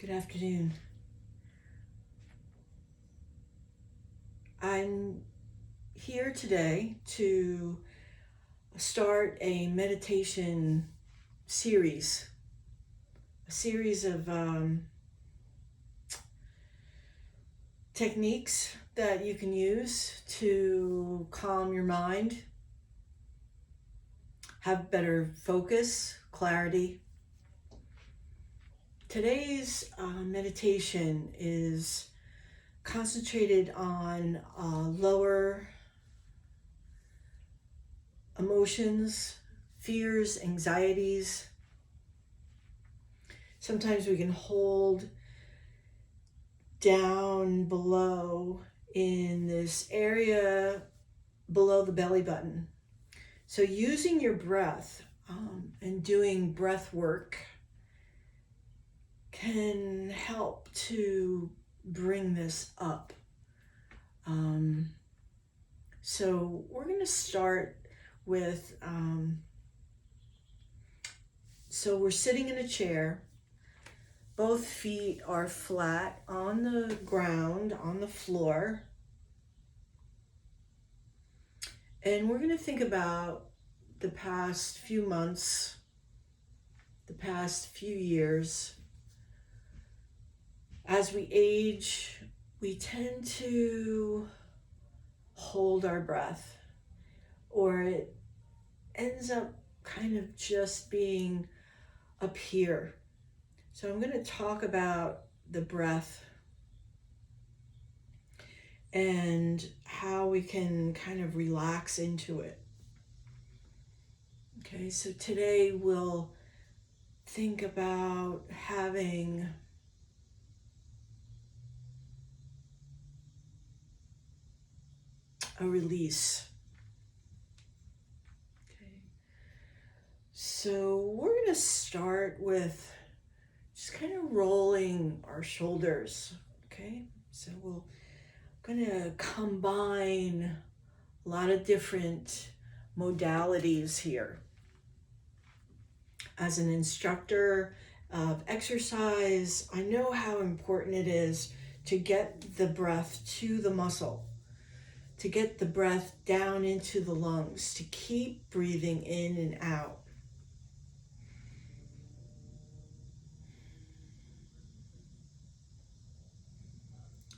Good afternoon. I'm here today to start a meditation series, a series of techniques that you can use to calm your mind, have better focus, clarity. Today's meditation is concentrated on lower emotions, fears, anxieties. Sometimes we can hold down below in this area below the belly button. So using your breath and doing breath work can help to bring this up. So we're going to start with, so we're sitting in a chair. Both feet are flat on the ground, on the floor. And we're going to think about the past few months, the past few years. As we age, we tend to hold our breath, or it ends up kind of just being up here. So I'm going to talk about the breath and how we can kind of relax into it. Okay, so today we'll think about having a release. Okay, so we're going to start with just kind of rolling our shoulders. Okay, so we're going to combine a lot of different modalities here. As an instructor of exercise, I know how important it is to get the breath to the muscle, to get the breath down into the lungs, to keep breathing in and out.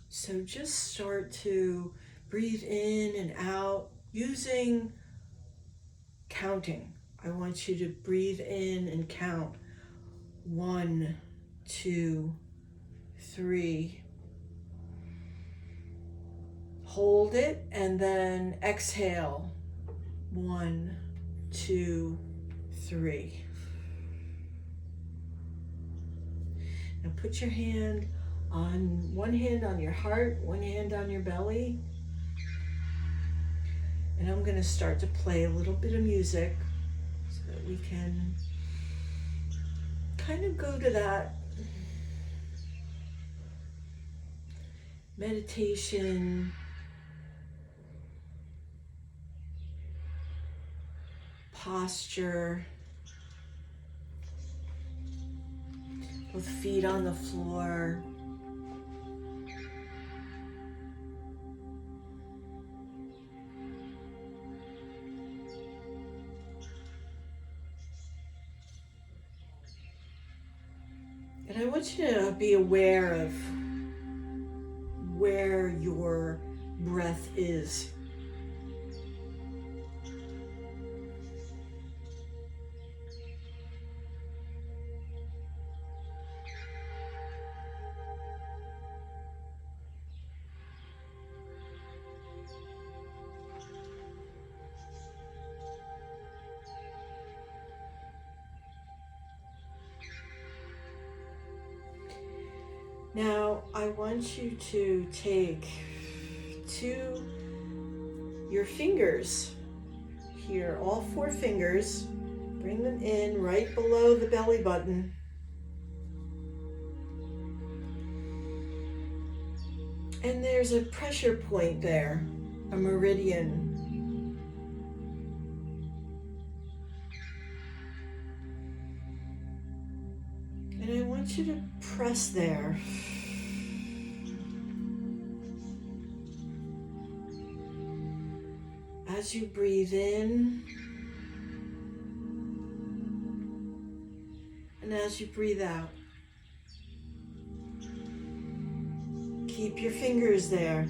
So just start to breathe in and out using counting. I want you to breathe in and count 1, 2, 3. Hold it and then exhale. 1, 2, 3. Now put your hand on one hand on your heart, one hand on your belly. And I'm going to start to play a little bit of music so that we can kind of go to that meditation posture. Both feet on the floor. And I want you to be aware of where your breath is. Now, I want you to take your fingers here, all 4 fingers, bring them in right below the belly button. And there's a pressure point there, a meridian. And I want want you to press there. As you breathe in and as you breathe out, keep your fingers there.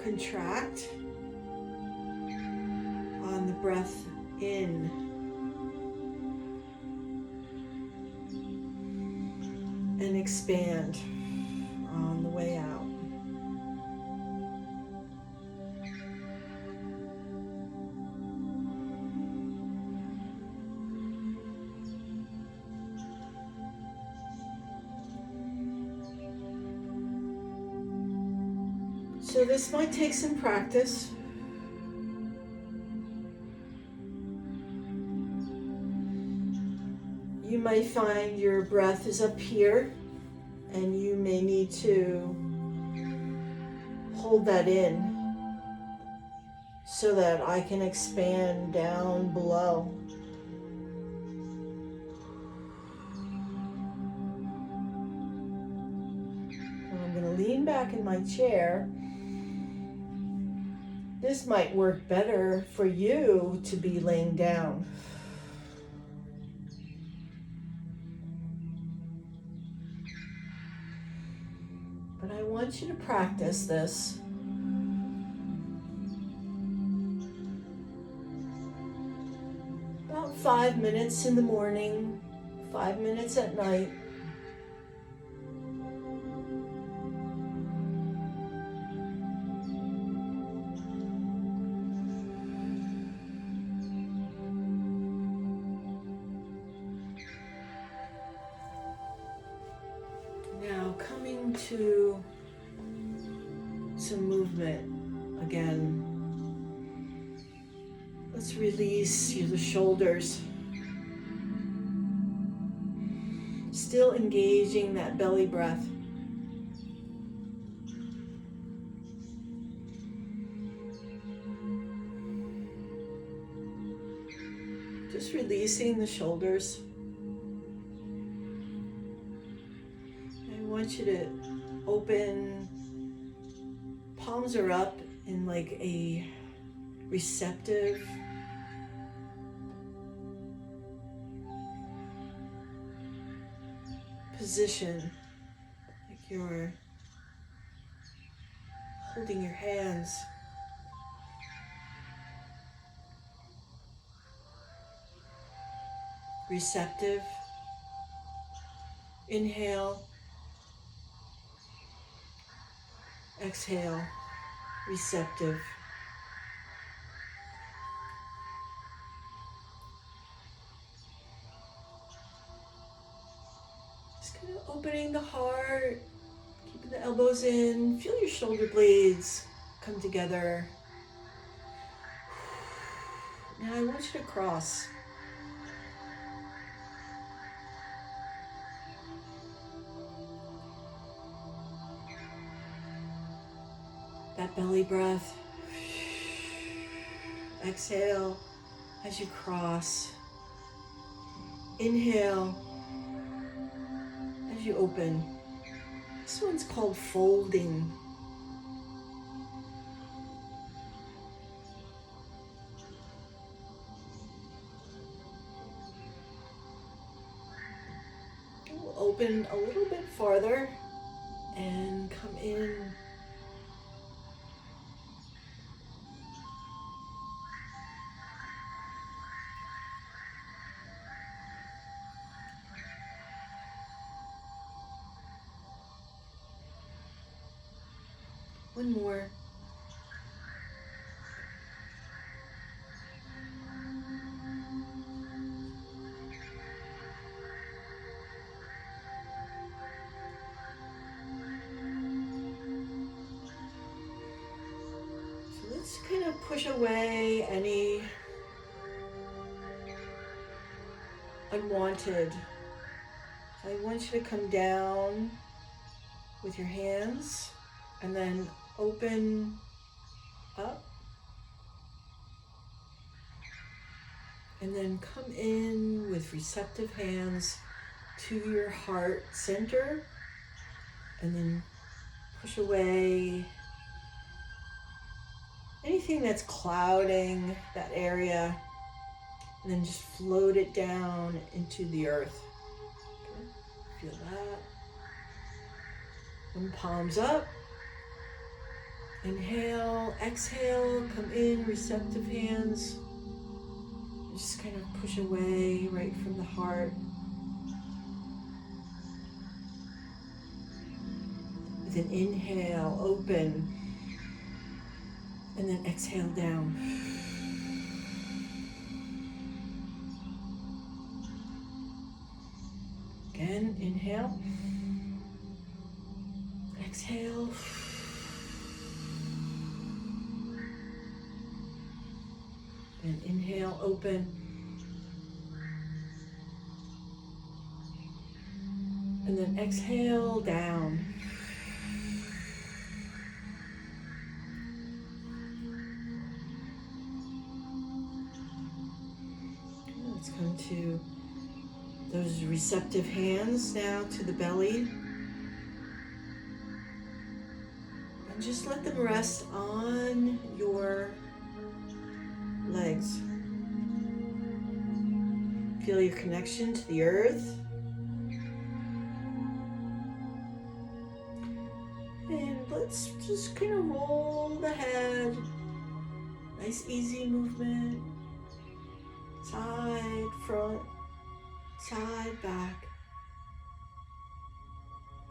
Contract on the breath in. And expand on the way out. So this might take some practice. You might find your breath is up here and you may need to hold that in so that I can expand down below. And I'm going to lean back in my chair. This might work better for you to be laying down. But I want you to practice this. About 5 minutes in the morning, 5 minutes at night. Now coming to some movement again. Let's release the shoulders. Still engaging that belly breath. Just releasing the shoulders. I want you to open, palms are up in like a receptive position, like you're holding your hands. Receptive. Inhale. Exhale. Receptive. Just kind of opening the heart, keeping the elbows in. Feel your shoulder blades come together. Now I want you to cross. That belly breath. Exhale as you cross. Inhale as you open. This one's called folding. We'll open a little bit farther and come in. One more. So let's kind of push away any unwanted. So I want you to come down with your hands, and then open up, and then come in with receptive hands to your heart center, and then push away anything that's clouding that area, and then just float it down into the earth. Okay. Feel that. And palms up. Inhale, exhale, come in, receptive hands. And just kind of push away right from the heart. With an inhale, open. And then exhale down. Again, inhale. Exhale. And inhale, open. And then exhale, down. Let's come to those receptive hands now to the belly. And just let them rest on your legs. Feel your connection to the earth. And let's just kind of roll the head. Nice easy movement. Side, front, side, back.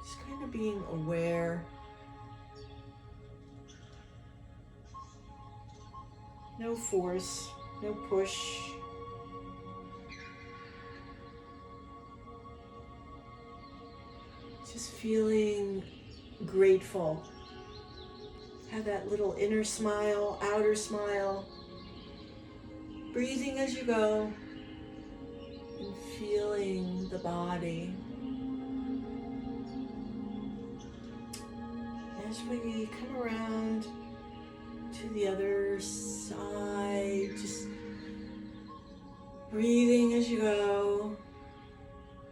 Just kind of being aware. No force, no push. Just feeling grateful. Have that little inner smile, outer smile. Breathing as you go and feeling the body. As we come around to the other side, just breathing as you go,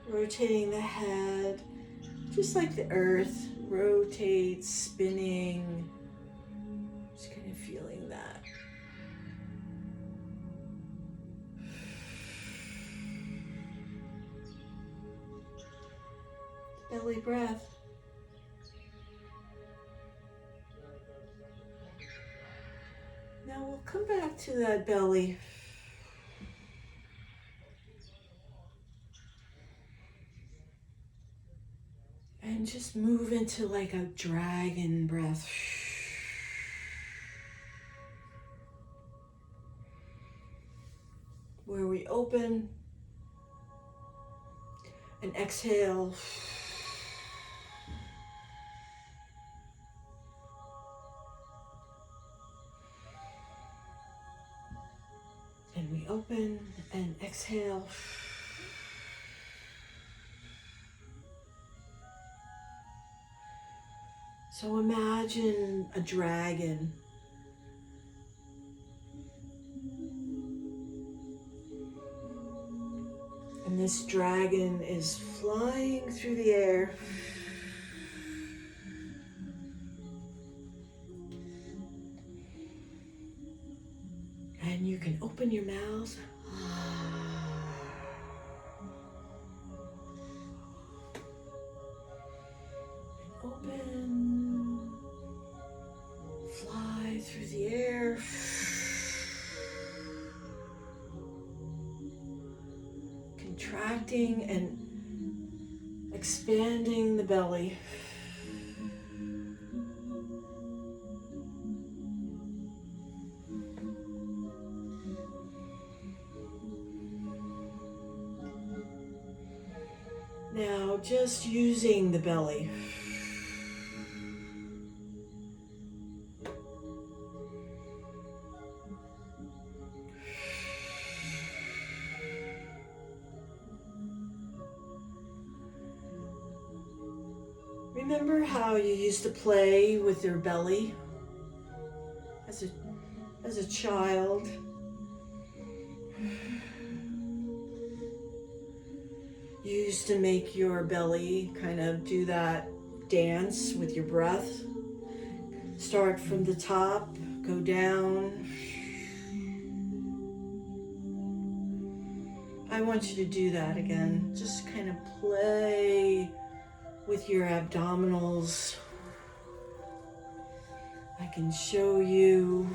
rotating the head, just like the earth rotates, spinning, just kind of feeling that. Belly breath. Now we'll come back to that belly. And just move into like a dragon breath. Where we open and exhale. And we open and exhale. So imagine a dragon. And this dragon is flying through the air. And you can open your mouth. Open. Fly through the air. Contracting and expanding the belly. Now just using the belly. Remember how you used to play with your belly as a child? You used to make your belly kind of do that dance with your breath. Start from the top, go down. I want you to do that again. Just kind of play with your abdominals. I can show you.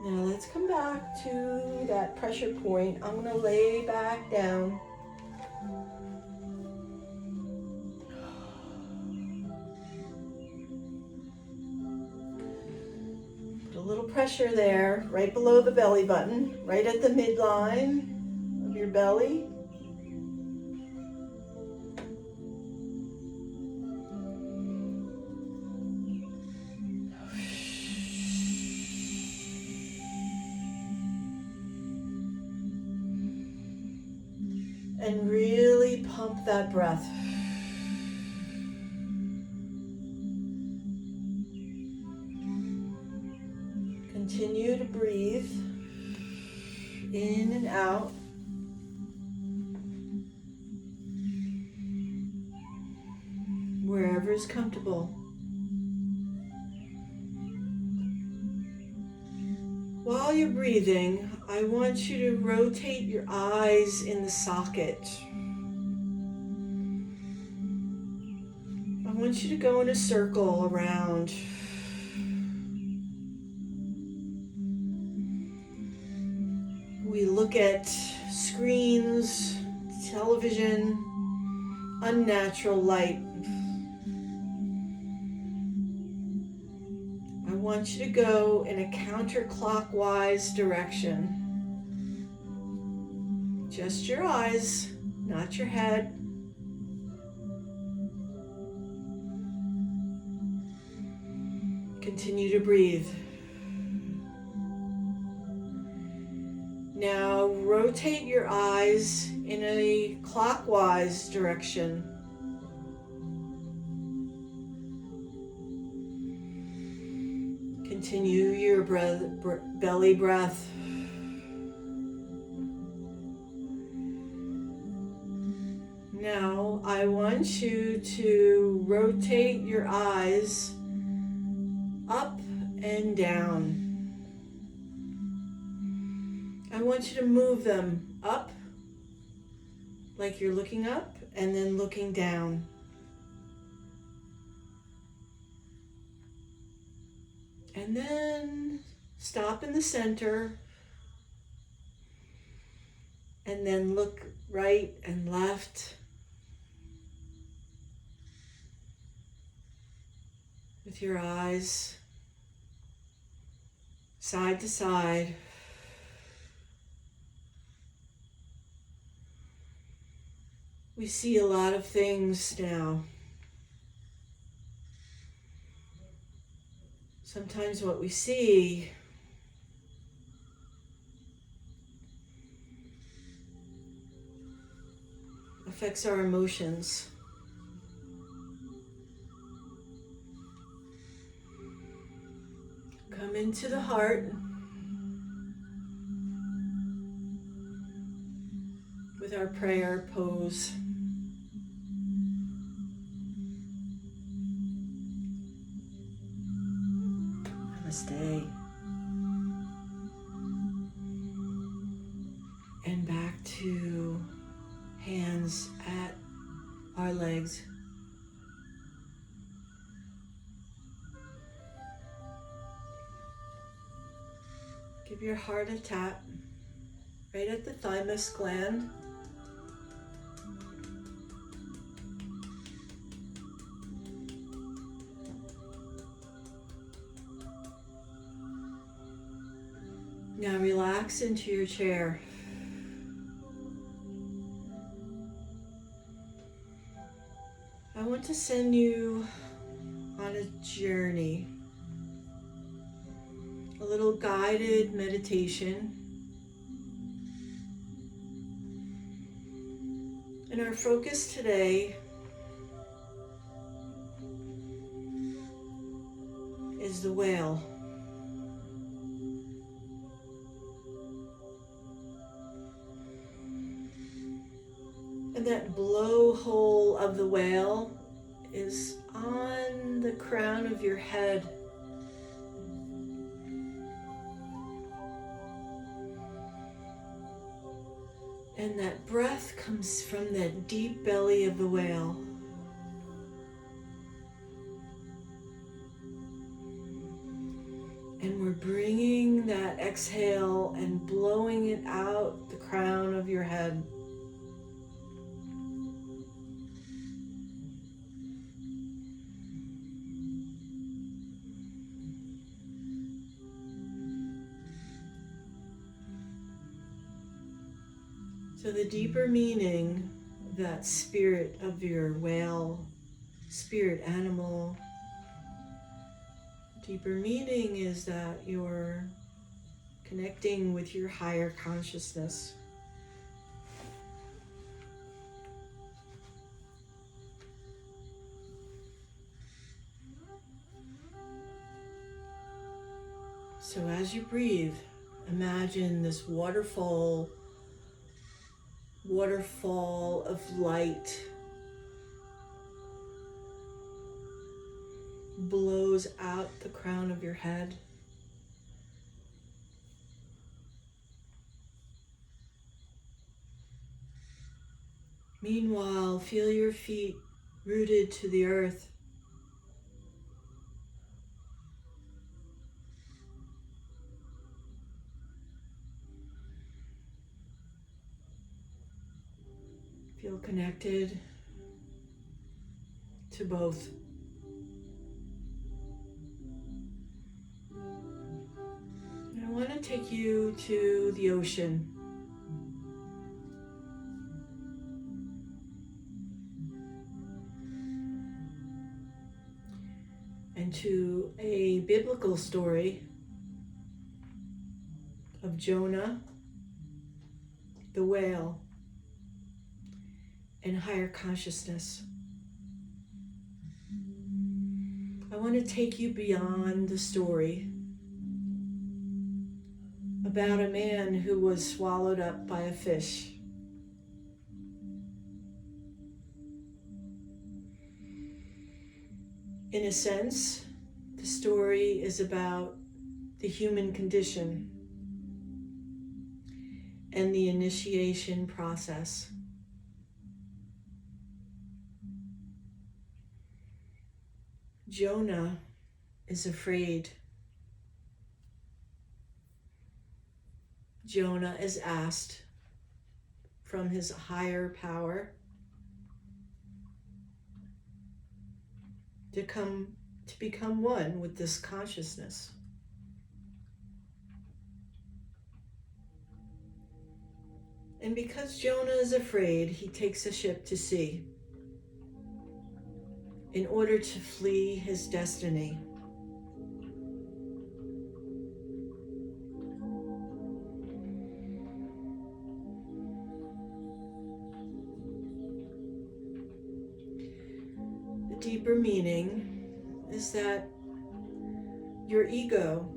Now let's come back to that pressure point. I'm going to lay back down. Put a little pressure there, right below the belly button, right at the midline of your belly. And really pump that breath. Continue to breathe in and out. Wherever is comfortable. While you're breathing, I want you to rotate your eyes in the socket. I want you to go in a circle around. We look at screens, television, unnatural light. I want you to go in a counterclockwise direction. Just your eyes, not your head. Continue to breathe. Now rotate your eyes in a clockwise direction. Continue your belly breath. Now I want you to rotate your eyes up and down. I want you to move them up, like you're looking up, and then looking down. And then stop in the center, and then look right and left with your eyes side to side. We see a lot of things now. Sometimes what we see affects our emotions. Come into the heart with our prayer pose. Namaste. And back to hands at our legs. Give your heart a tap right at the thymus gland. Now relax into your chair. I want to send you on on a journey, a little guided meditation. And our focus today is the whale. And that blowhole of the whale is on the crown of your head. And that breath comes from that deep belly of the whale. And we're bringing that exhale and blowing it out the crown of your head. So the deeper meaning, that spirit of your whale, spirit animal, deeper meaning is that you're connecting with your higher consciousness. So as you breathe, imagine this waterfall of light blows out the crown of your head. Meanwhile, feel your feet rooted to the earth. Feel connected to both. And I want to take you to the ocean. And to a biblical story of Jonah, the whale, and higher consciousness. I want to take you beyond the story about a man who was swallowed up by a fish. In a sense, the story is about the human condition and the initiation process. Jonah is afraid. Jonah is asked from his higher power to become one with this consciousness. And because Jonah is afraid, he takes a ship to sea in order to flee his destiny. The deeper meaning is that your ego,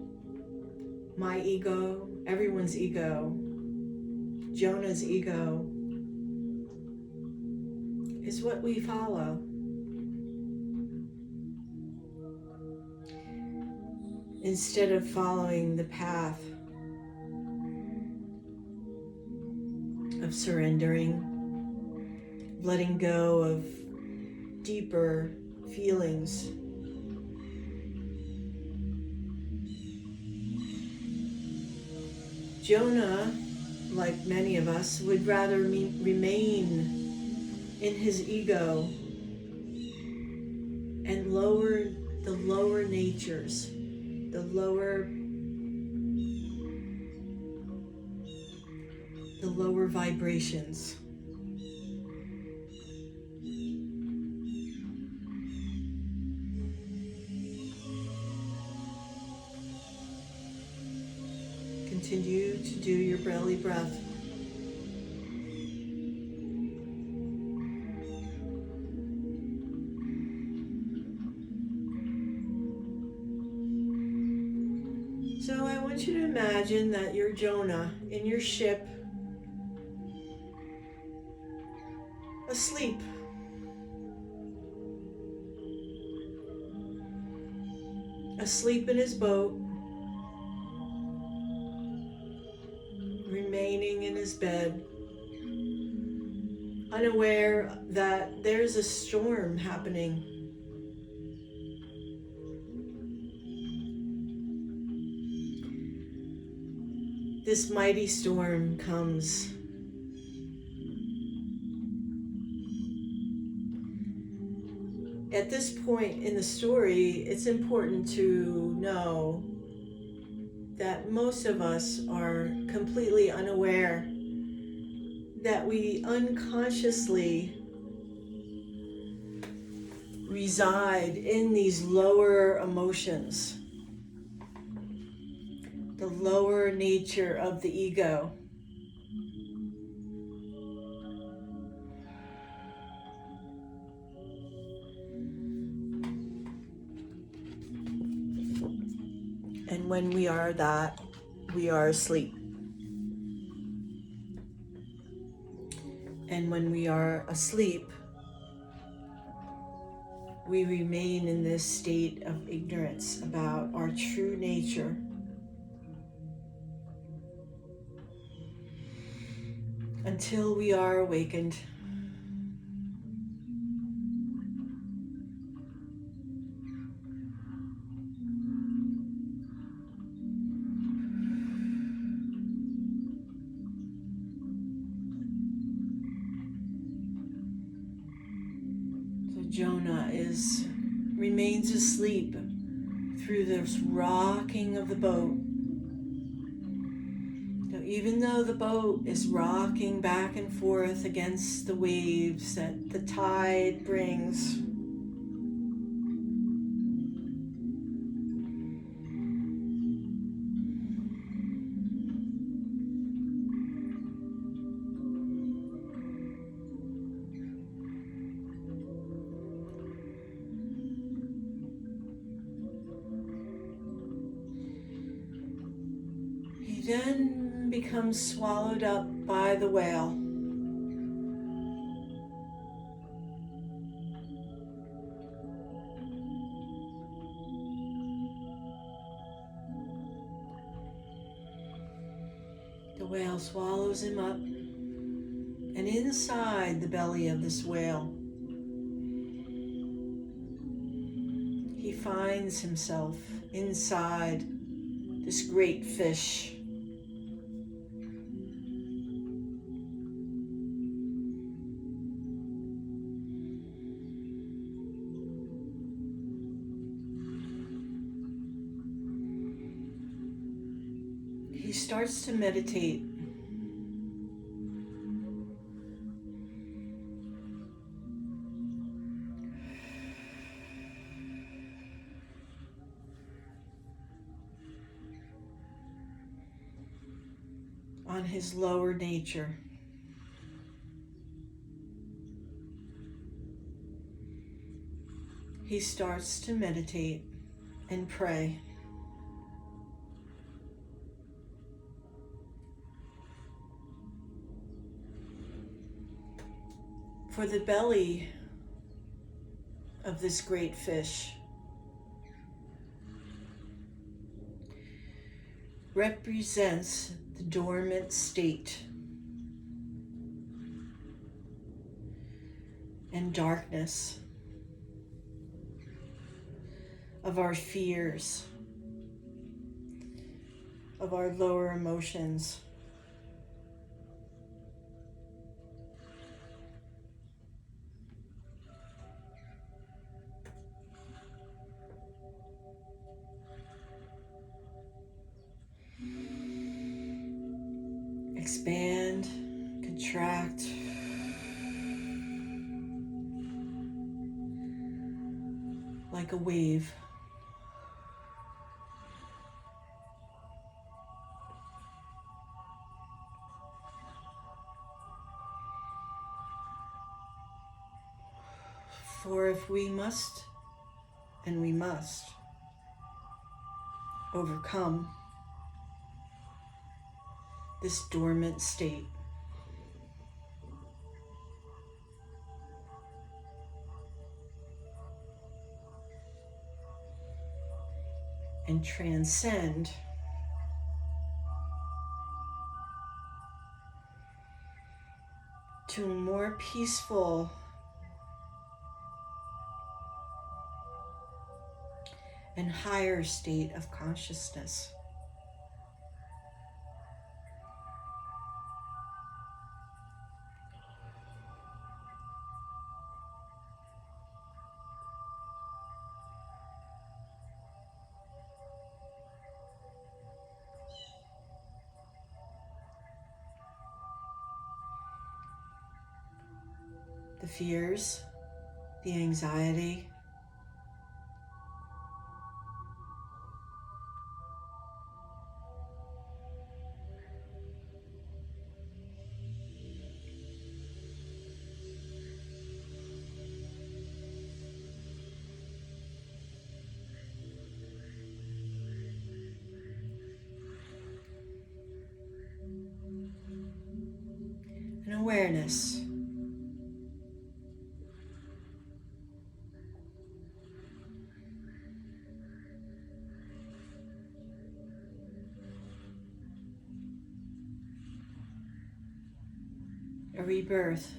my ego, everyone's ego, Jonah's ego, is what we follow. Instead of following the path of surrendering, letting go of deeper feelings. Jonah, like many of us, would rather remain in his ego and lower the lower natures, the lower vibrations. continue to do your belly breath. So I want you to imagine that you're Jonah in your ship, asleep. Asleep in his boat, remaining in his bed, unaware that there's a storm happening. This mighty storm comes. At this point in the story, it's important to know that most of us are completely unaware that we unconsciously reside in these lower emotions, the lower nature of the ego. And when we are that, we are asleep. And when we are asleep, we remain in this state of ignorance about our true nature. Until we are awakened. So Jonah remains asleep through this rocking of the boat. So even though the boat is rocking back and forth against the waves that the tide brings, he then becomes swallowed up by the whale. The whale swallows him up, and inside the belly of this whale, he finds himself inside this great fish. He starts to meditate. On his lower nature. He starts to meditate and pray. For the belly of this great fish represents the dormant state and darkness of our fears, of our lower emotions. Expand, contract. Like a wave. For if we must, and we must, overcome this dormant state, and transcend to a more peaceful and higher state of consciousness. The fears, the anxiety, and awareness. A rebirth.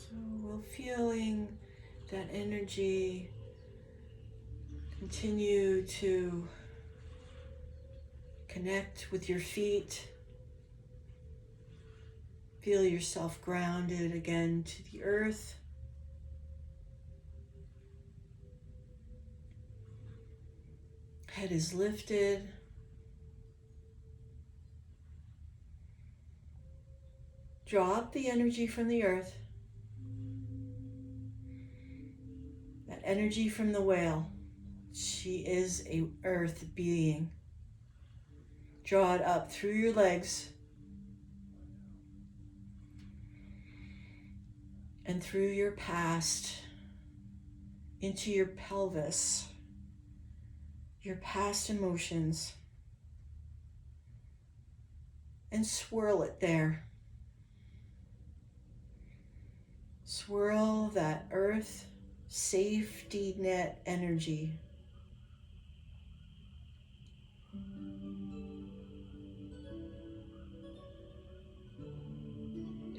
So we're feeling that energy continue to connect with your feet. Feel yourself grounded again to the earth. Head is lifted. Draw up the energy from the earth. That energy from the whale. She is a earth being. Draw it up through your legs and through your past into your pelvis, your past emotions, and swirl it there. Swirl that earth safety net energy.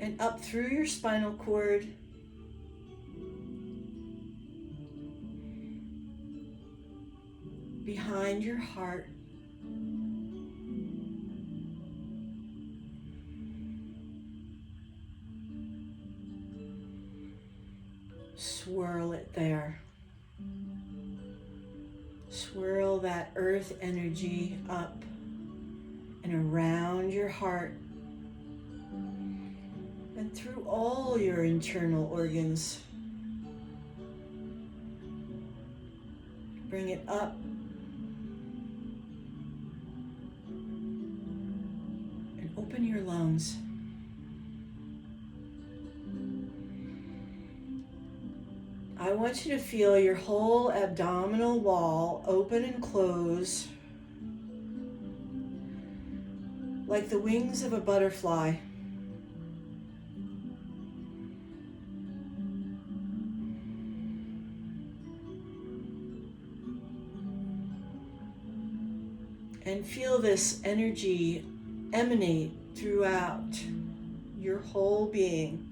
And up through your spinal cord, behind your heart, swirl it there. Swirl that earth energy up and around your heart and through all your internal organs. Bring it up and open your lungs. I want you to feel your whole abdominal wall open and close like the wings of a butterfly. And feel this energy emanate throughout your whole being.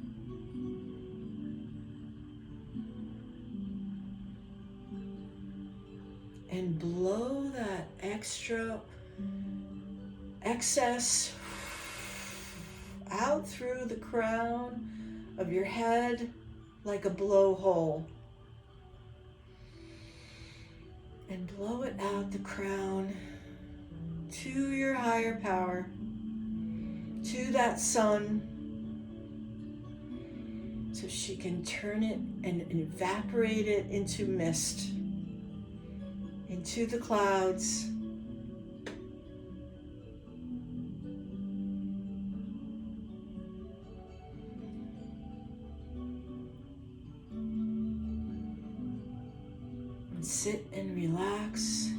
And blow that excess out through the crown of your head like a blowhole. And blow it out the crown to your higher power, to that sun, so she can turn it and evaporate it into mist, into the clouds. And sit and relax.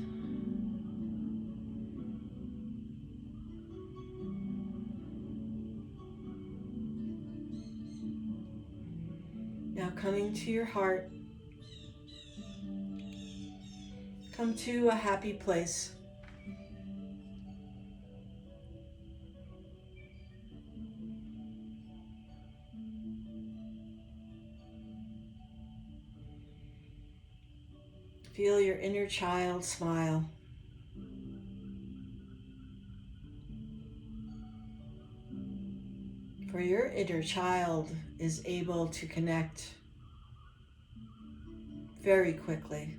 Now coming to your heart, come to a happy place. Feel your inner child smile. For your inner child is able to connect very quickly.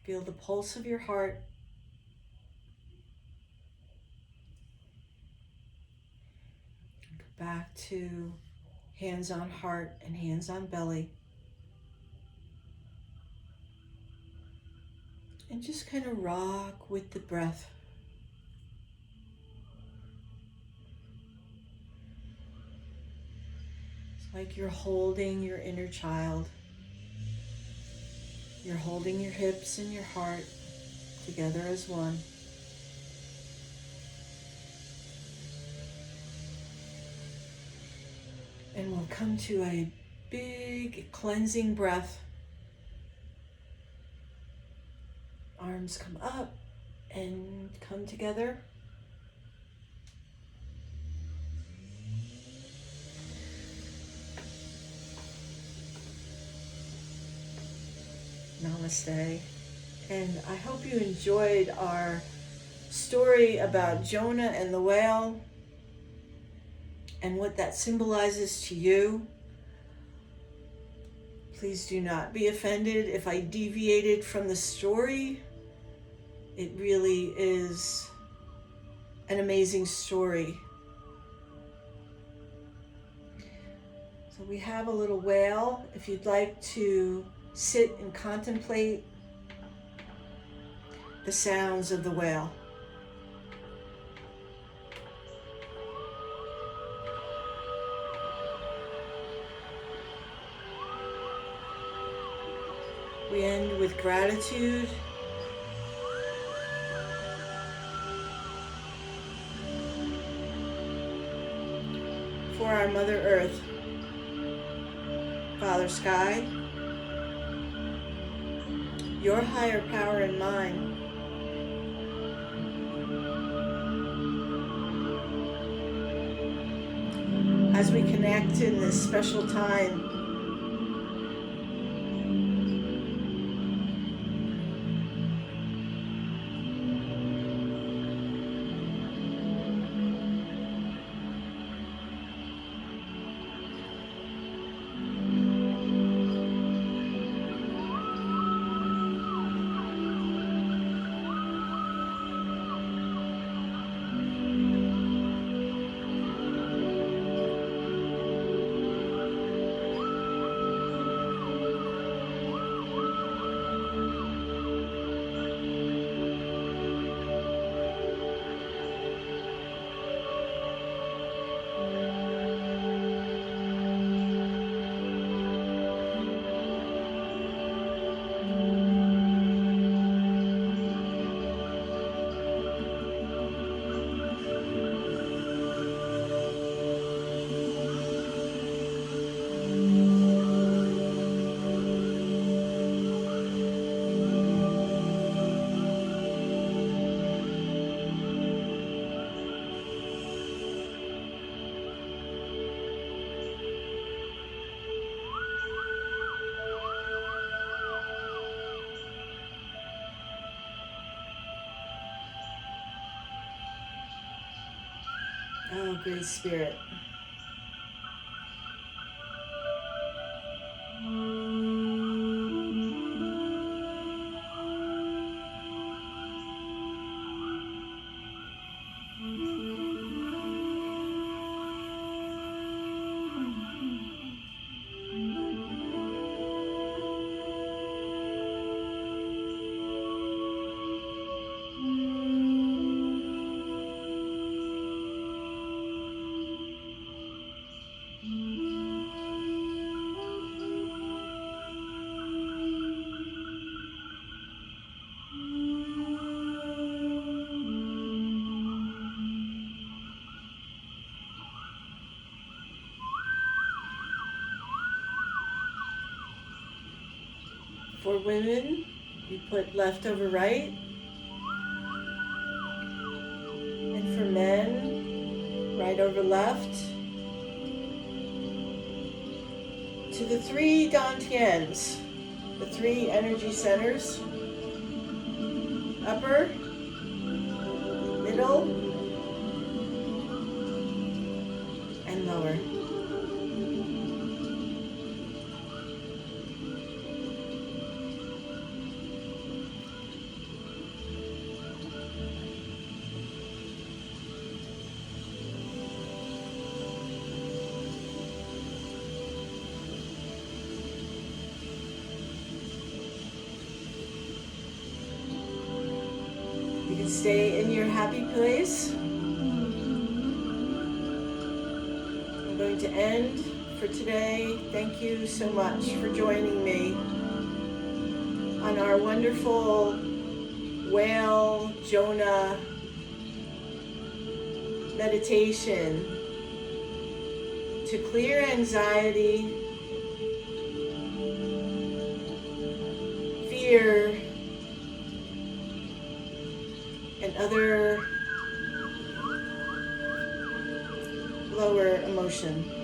Feel the pulse of your heart. Go back to hands on heart and hands on belly. And just kind of rock with the breath. It's like you're holding your inner child. You're holding your hips and your heart together as one. And we'll come to a big cleansing breath. Arms come up and come together. Namaste. And I hope you enjoyed our story about Jonah and the whale and what that symbolizes to you. Please do not be offended if I deviated from the story. It really is an amazing story. So we have a little whale. If you'd like to sit and contemplate the sounds of the whale. We end with gratitude. For our Mother Earth, Father Sky, your higher power and mine, as we connect in this special time, Oh, great spirit. For women, you put left over right. And for men, right over left. To the three dantians, the three energy centers: upper, middle, and lower. You can stay in your happy place. I'm going to end for today. Thank you so much for joining me on our wonderful whale Jonah meditation to clear anxiety, fear, and other lower emotion.